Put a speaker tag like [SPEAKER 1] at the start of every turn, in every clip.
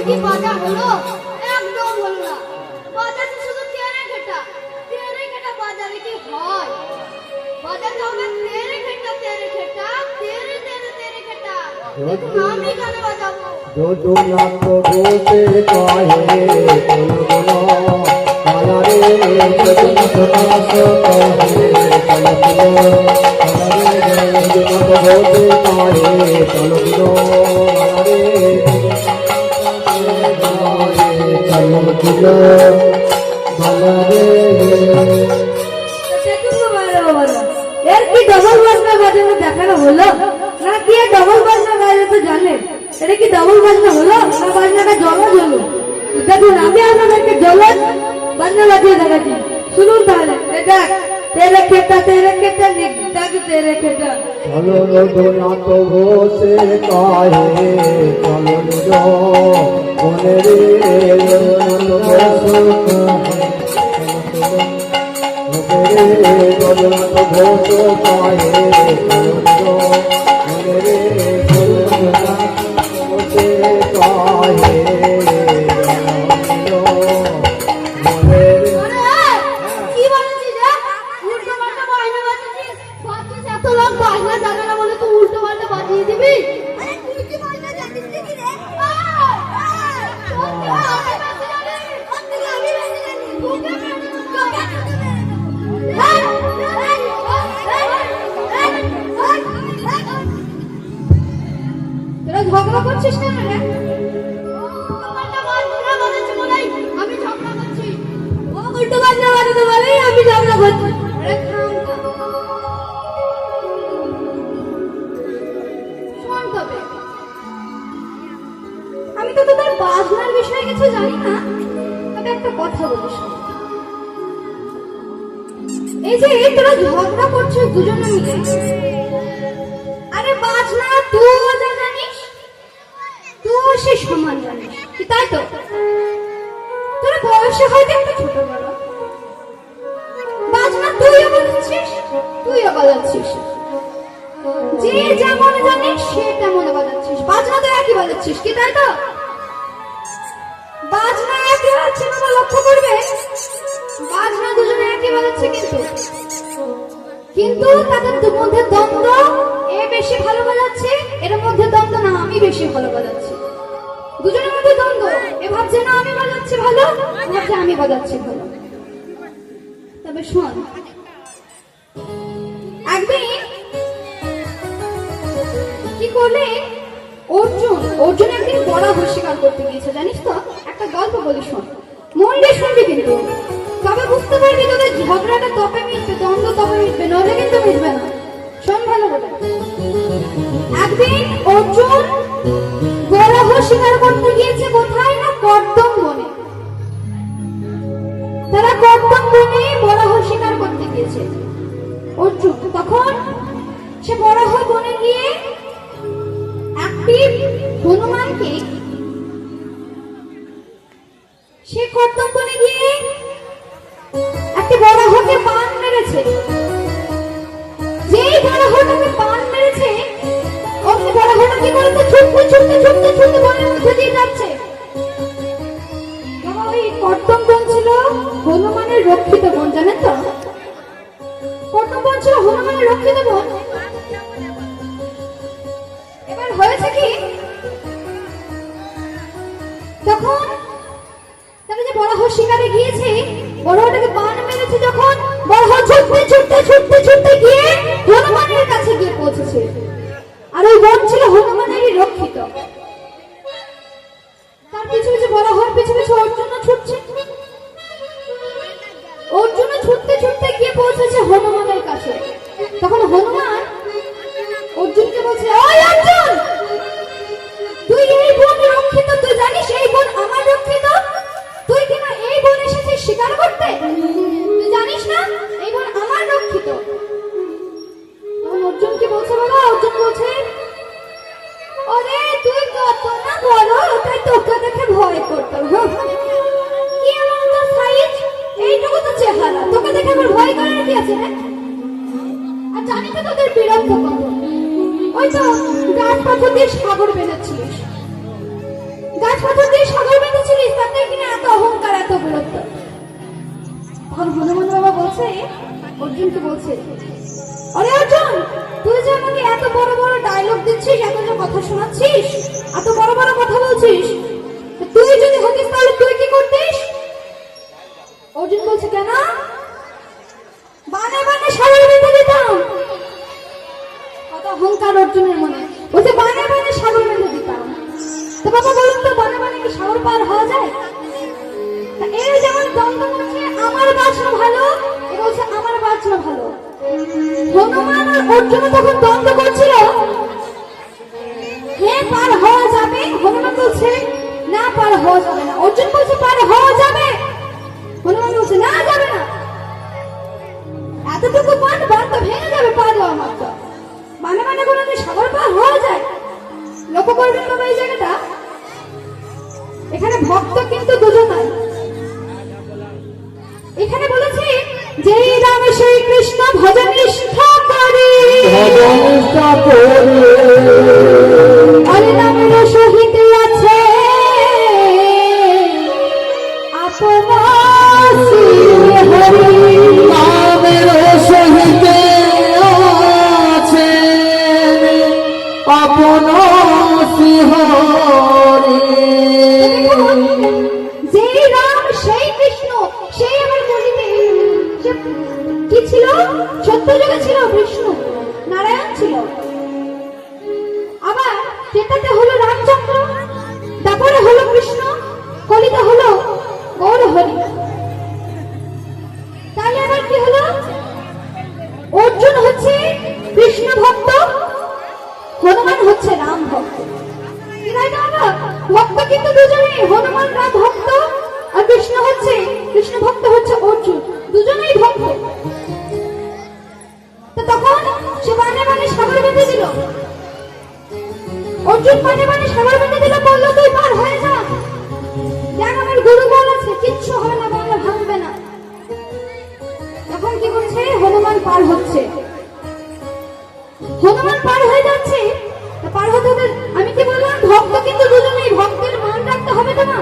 [SPEAKER 1] দেখুন না মজা হলো? একদম হলো না। বাজারে শুধু তেরে ঘেটা বাজারে কি হয়? বাজারে হবে তেরে ঘেটা তেরে ঘেটা। আমি গান বাজাবো।
[SPEAKER 2] जो नाथ गोते काहे कोलगुना कालारे जगन्नाथ नाथ काहे कोलगुना कालारे जगन्नाथ गोते काहे कोलगुना कालारे कालारे
[SPEAKER 3] এর কি ডবল বাজনা বাজানো দেখানো হলো না কি ডবল বাজনা বাজাতে জানে? এটা কি ডবল বাজনা হলো না বাজনাটা জলজ হলো? দেখুন আমি আপনাদেরকে জলজ বাজনা বাজিয়ে দেখাচ্ছি, শুনুন তাহলে। এটা তেরে খেটা নিকটাক তেরে খেটা।
[SPEAKER 2] চলো রঘুনাথ ঘোষে কাহে চলো নিজ মনে রে রঘুনাথ ঘোষ কাহে চলো নিজ মনে রে রঘুনাথ ঘোষে কাহে
[SPEAKER 1] কি বলছিস রে? উল্টো পাল্টা বাজনা বাজাচ্ছিস। বাচ্চা এত লোক বাজনা জানে না বলে তুই উল্টো পাল্টা বাজিয়ে দিবি? আরে তুই কি বাজনা জানিস নাকি রে?
[SPEAKER 3] তোরা ঝগড়া করছিস কেন রে?
[SPEAKER 1] আমি ঝগড়া করছি।
[SPEAKER 3] ও উল্টো বাজনা বাজাতে বলেই আমি ঝগড়া করছি।
[SPEAKER 1] আরে থাম তো। শোন তবে,
[SPEAKER 3] আমি তো তোদের বাজনার বিষয়ে কিছু জানি না, তবে একটা কথা বলিস। এই যে তোরা ঝগড়া করছিস দুজনে মিলে, আরে বাজনা তুইও যা জানিস, তুইও সে সমান জানিস, কি তাই তো? তোরা বয়সে হয়তো একটু ছোট বড়, বাজনা তুইও বাজাচ্ছিস, যে যেমন জানিস সে তেমন বাজাচ্ছিস। বাজনা তো একই বাজাচ্ছিস, কি তাই তো? বাজনা একই হচ্ছে না, লক্ষ্য করবে বাজনা দুজনে একই বাজাচ্ছে, কিন্তু তাদের মধ্যে দ্বন্দ্ব। এ বেশি ভালো বাজাচ্ছে, এর মধ্যে দ্বন্দ্ব না আমি বেশি ভালো বাজাচ্ছি। দুজনের মধ্যে দ্বন্দ্ব, এ ভাবছে না আমি বাজাচ্ছি ভালো, ভাবছে আমি বাজাচ্ছি ভালো। তবে শোন, একদিন কি করলে অর্জুন একদিন বরাহ শিকার করতে গিয়েছে, জানিস তো? একটা গল্প বলি, শোন, মন দিয়ে শুনবি কিন্তু, তবে বুঝতে পারবি তোদের ঝগড়াটা তবে মিটবে, দ্বন্দ্ব তবে মিটবে, নইলে কিন্তু মিটবে না। শোন ভালো করে। একদিন অর্জুন বরাহ শিকার করতে গিয়েছে, কোথায় না কর্দম বনে। তারা কর্দম বনে বরাহ শিকার করতে গিয়েছে অর্জুন। তখন সে বরাহ বনে গিয়ে একটি হনুমানকে, সে কর্দম বনে গিয়ে একটি বরাহকে বান মেরেছে। যেই বরাহটাকে বান মেরেছে, অমনি বরাহটা কি করেছে? ছুটতে বনের মধ্যে দিয়ে যাচ্ছে। ওই কর্দম বন ছিল হনুমানের রক্ষিত বন, জানেন তো? কর্দম বন ছিল হনুমানের রক্ষিত বন। এবার হয়েছে কি, তখন তারা যে বরাহ শিকারে গিয়েছে, বরাহটাকে বান মেরেছে, যখন বরাহ ছুটতে গিয়ে হনুমানের কাছে গিয়ে পৌঁছেছে। আর ওই বন ছিল হনুমানেরই রক্ষিত। তার পিছু পিছু বরাহর পিছু পিছু অর্জুন ছুটতে গিয়ে পৌঁছেছে হনুমানের কাছে। তখন হনুমান অর্জুনকে বলছে, ওই অর্জুন, তুই এই বন রক্ষিত, তুই জানিস এই বন আমার রক্ষিত, তুই কিনা এই বন এসেছিস শিকার করতে, তুই জানিস না এই বন আমার রক্ষিত। তখন অর্জুন কি বলছে বাবা? অর্জুন বলছে, ওরে তুই কত না বড়, তাই তোকে দেখে ভয় করতাম। কি এমন তোর সাইজ, এইটুকু তো চেহারা, তোকে দেখে আমার ভয় করার কি আছে? আর জানি তো তোদের বিরক্ত কত, ওই তো গাছ পাথর দিয়ে সাগর বেঁধেছিস, গাছ পাথর দিয়ে সাগর বেঁধে করতিস? অর্জুন বলছে কেন? বানে বানে সাগর বেঁধে দিতাম। কত অহংকার অর্জুনের মনে। বলছে বানে বানে সাগর বেঁধে দিতাম। তো বাবা বলুন তো বানে বানে কি সাগর পার হওয়া যায়? তা এর যেমন দ্বন্দ্ব করছে, আমার বাঁচনা ভালো, এ বলছে আমার বাঁচনা ভালো। হনুমান আর অর্জুন তখন দ্বন্দ্ব করছিল, হ্যাঁ পার হওয়া যাবে। হনুমান বলছে না পার হওয়া যাবে না। অর্জুন বলছে পার হওয়া যাবে। হনুমান বলছে না যাবে না। এতটুকু বাঁধ তো ভেঙে যাবে পা দেওয়া মাত্র। মানে মানে কোনো সাগর পার হওয়া যায়? লক্ষ্য করবেন বাবা এই জায়গাটা, এখানে ভক্ত কিন্তু দুজন নাই। এখানে বলেছে যে রাম শ্রী কৃষ্ণ ভজন নিষ্ঠা করে,
[SPEAKER 2] ভজনটা করে
[SPEAKER 3] হরে নামের সহিত আছে আপন শ্রী হরি।
[SPEAKER 2] নামের সহিত আছে আপন শ্রী হরি।
[SPEAKER 3] যে রাম সেই কৃষ্ণ, সেই আমার বলিতে সে কি ছিল? সত্য যুগে ছিল বিষ্ণু, নারায়ণ ছিল। আবার যেটাতে হলো রামচন্দ্র, তারপরে হলো কৃষ্ণ, কলিতে হলো গৌর হরি। তাহলে আবার কি হলো? অর্জুন হচ্ছে কৃষ্ণ ভক্ত, হনুমান হচ্ছে রাম ভক্ত। কি তাই না বাবা? ভক্ত কিন্তু দুজনেই, হনুমান রাম ভক্ত আর কৃষ্ণ ভক্ত হচ্ছে অর্জুন, দুজনেই ভক্ত। তো তখন সে বানে বানে সাগর বেঁধে দিল। অর্জুন বানে বানে সাগর বেঁধে দিল, বললো তুই পার হয়ে যা, দেখ আমার গুরু বল আছে, কিচ্ছু হবে না, বাংলা ভাঙবে না। তখন কি করছে? হনুমান পার হচ্ছে। হনুমান পার হয়ে যাচ্ছে, তা পার হতে হতে আমি কি বললাম? ভক্ত কিন্তু দুজনেই, ভক্তের মান রাখতে হবে তো না?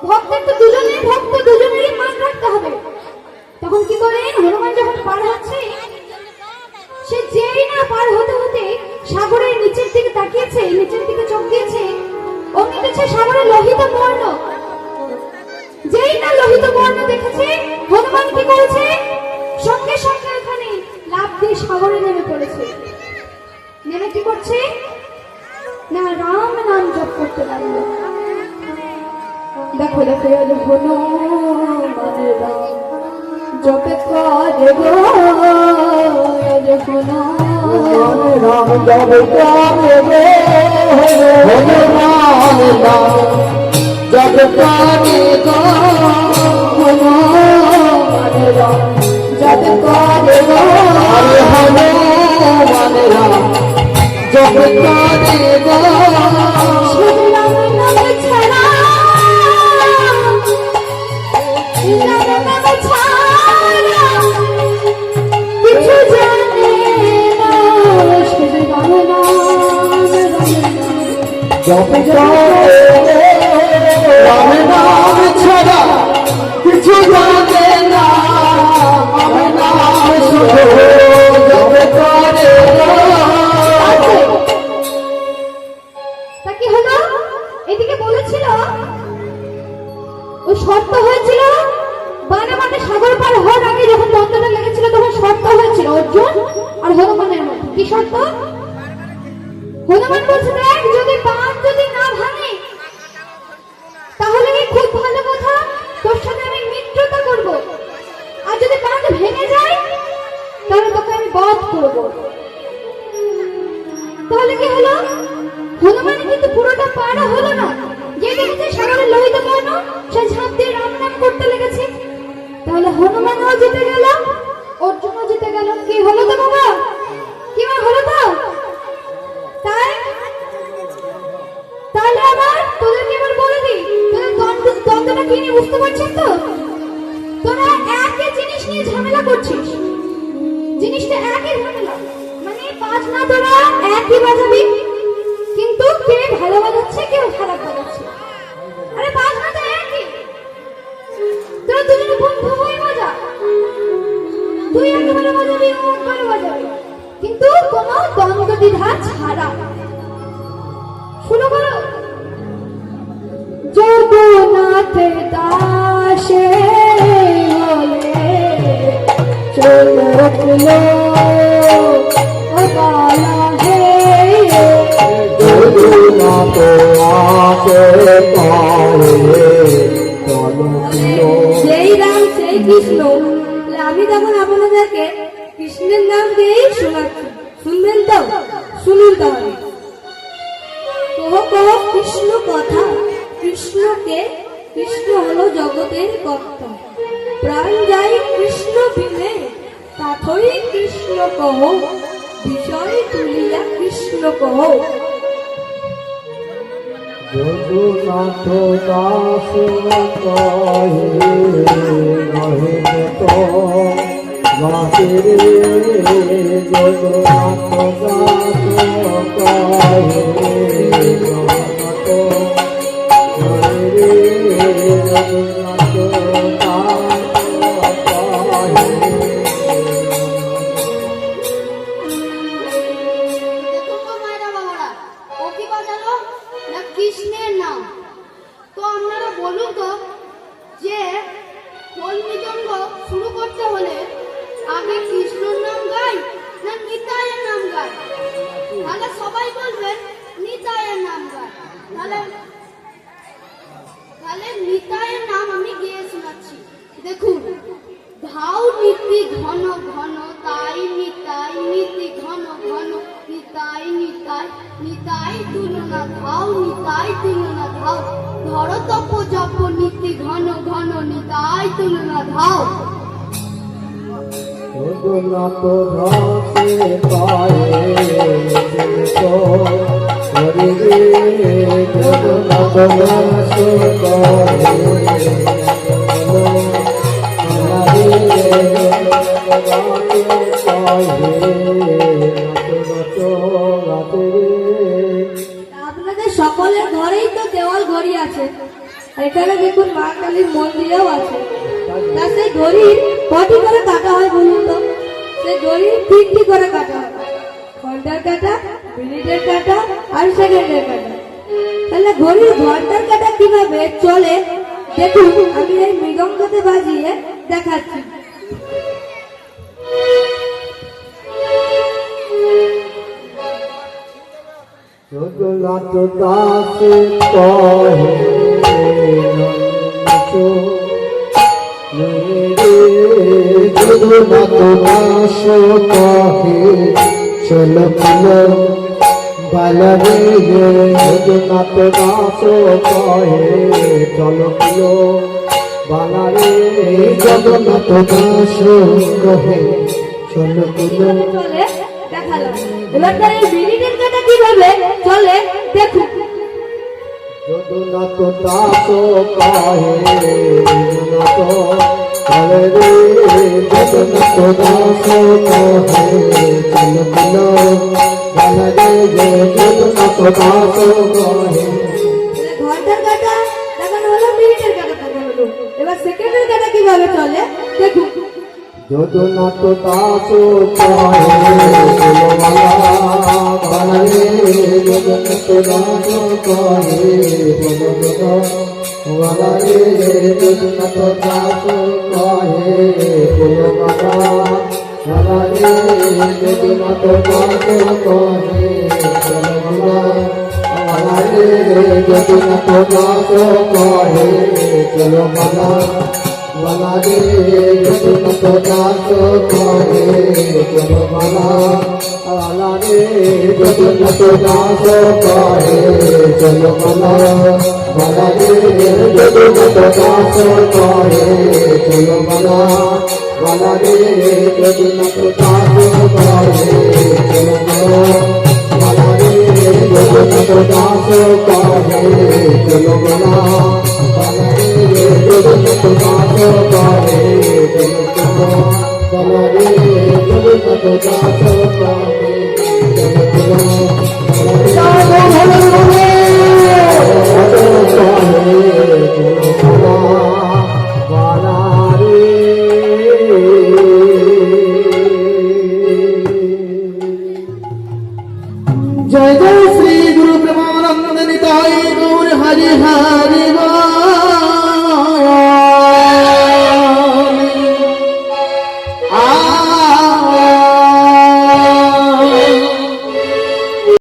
[SPEAKER 3] ভক্তের তো দুজনেই ভক্ত, দুজনেরই মান রাখতে হবে। তখন কি করে? হনুমান যখন পার হচ্ছে, সে যেই না পার হতে হতে সাগরের নিচের দিকে তাকিয়েছে, নিচের দিকে চোখ দিয়েছে, অমনি দেখছে সাগরের লোহিত বর্ণ। যেই না লোহিত বর্ণ দেখেছে, হনুমান কি করেছে? সঙ্গে সঙ্গে ওখানে লাফ দিয়ে সাগরে নেমে পড়েছে। নেমে কি করছে? না রাম নাম জপ করতে লাগলো। দেখো দেখো হনুমানের রাম জপে করে গো,
[SPEAKER 2] রাম জপ করে গো, হনুমান রাম জপ করে গো, হনুমান রাম জপ করে গো, হরে হনুমান রাম জপ করে গো।
[SPEAKER 3] শুধু রাম নাম ছাড়া, রাম নাম ছাড়া কিছু জানে না। শুধু রাম নাম,
[SPEAKER 2] জপ করে রাম নাম ছাড়া কিছু জানে না, রাম নাম শুধু জপ করে গো।
[SPEAKER 3] তা কি হলো? এদিকে বলেছিল ওই শর্ত হয়েছিল, বানে বানে সাগর পার হওয়ার আগে যখন দ্বন্দ্বটা লেগেছিল তখন শর্ত হয়েছিল অর্জুন আর হনুমানের মধ্যে। কি শর্ত? হনুমান বলছে দেখ যদি বাঁধ যদি না ভাঙে তাহলে কি খুব ভালো কথা, তোর সাথে আমি মিত্রতা করব, আর যদি বাঁধ ভেঙে যায় তাহলে তোকে আমি বধ করব। তাহলে কি হলো? হনুমান কিন্তু পুরোটা পারা হলো না। যে দেখেছে সাগরের লোহিত বর্ণ, সে ঝাঁপ দিয়ে রাম নাম করতে লেগেছে। তাহলে হনুমানও জিতে গেল, অর্জুনও জিতে গেল। কি হলো তো বাবা? কি হলো তো? তাই তাহলে আবার তোদেরকে এবার বলে দিই, তোদের দ্বন্দ্বটা কি নিয়ে বুঝতে পারছিস তো? তোরা একই জিনিস নিয়ে ঝামেলা করছিস, জিনিসটা একই ঝামেলা, মানে পাঁচ না তোরা একই বাজাবি, কিন্তু কে ভালো বাজাচ্ছে কেউ খারাপ বাজাচ্ছে। আরে পাঁচ না তো একই, তোরা দুজনে বন্ধু হয়ে বাজা, তুই একেবারে বাজাবি ও একবারে বাজাবি, কিন্তু কোনো দ্বন্দ্ব দ্বিধা ছাড়া। শুরু করো। জয় বলো ও বালা হে
[SPEAKER 2] যদি না তো আসে পারে চলো প্রিয়
[SPEAKER 3] সেই রাম সেই কৃষ্ণ। তাহলে আমি তখন আপনাদেরকে কৃষ্ণের নাম দিয়েই শোনাচ্ছি, শুনবেন তো? শুনুন তাহলে। কহ কহ কৃষ্ণ কথা, কৃষ্ণকে, কৃষ্ণ হলো জগতের কর্তা। প্রাণ যাই কৃষ্ণ বিনে, তাথই কৃষ্ণ কহ, বিষয় তুলিয়া কৃষ্ণ কহ।
[SPEAKER 2] যদুনাথ দাস কহে নহে তো গাছে রে যদুনাথ দাস কহে নহে তো গাছে রে যদুনাথ দাস কহে।
[SPEAKER 1] দেখো তো মায়েরা বাবারা, ও কি বাজালো না কৃষ্ণের নাম। তো আপনারা বলুন তো যে খোল মৃদঙ্গ শুরু করতে হলে আগে কৃষ্ণর নাম গাই না নিতাইয়ের নাম গাই? তাহলে সবাই বলবেন নিতাইয়ের নাম গাই। তাহলে নিতাইয়ের নাম আমি গিয়ে শোনাচ্ছি। দেখুন, ধাও নীতি ঘন ঘন তাই নিতাই, নীতি ঘন ঘন নিতাই নিতাই, নিতাই তুলনা ধাও, নিতাই তুলনা ধাও, ধর তপ জপ নীতি ঘন ঘন নিতাই তুলনা ধাও।
[SPEAKER 2] যদুনাথ দাসে পায়ে তো হরি রে যদুনাথ দাস
[SPEAKER 3] আপনাদের সকলের ঘরেই তো দেওয়াল ঘড়ি আছে, এখানে দেখুন মা কালীর মন্দিরেও আছে। তা সেই ঘড়ি কটি করে কাটা হয় বলুন তো? সেই ঘড়ি তিনটি করে কাটা হয়, ঘন্টার কাটা, মিনিটের কাটা আর সেকেন্ডের কাটা। তাহলে ঘড়ির ঘন্টার কাটা কিভাবে চলে দেখুন, আমি এই মৃদঙ্গতে বাজিয়ে দেখাচ্ছি।
[SPEAKER 2] যদুনাথ দাস কহে যদুনাথ দাস কহে চল প্রিয় বালা রে যদুনাথ দাস কহে চল প্রিয় বালা রে যদুনাথ দাস কহে চল প্রিয়।
[SPEAKER 3] চলে দেখালাম, এবার তার এই মিনিটের কাটা কিভাবে চলে দেখুন।
[SPEAKER 2] যদুনাথ দাস কহে যদুনাথ হরে রে যদুনাথ দাস কহে চল প্রিয় বালা রে যদুনাথ দাস কহে।
[SPEAKER 3] ঘন্টার কাটা দেখানো হলো, মিনিটের কাটা দেখানো হলো, এবার সেকেন্ডের কাটা কিভাবে চলে দেখুন।
[SPEAKER 2] যদুনাথ দাস কহে বালা রে যদুনাথ দাস কহে বালা রে যদুনাথ দাস কহে বালা রে যদুনাথ দাস কহে বালা রে যদুনাথ দাস কহে চলো বালা বালা রে যদুনাথ দাস কহে চলো বালা বালা রে যদুনাথ দাস কহে চলো বালা বালা রে যদুনাথ দাস কহে চলো বালা বালা রে যদুনাথ দাস কহে চলো বালা বালা রে যদুনাথ দাস কহে চলো বালা বালা রে যদুনাথ দাস কহে চলো বালা রে যদুনাথ দাস কহে চলো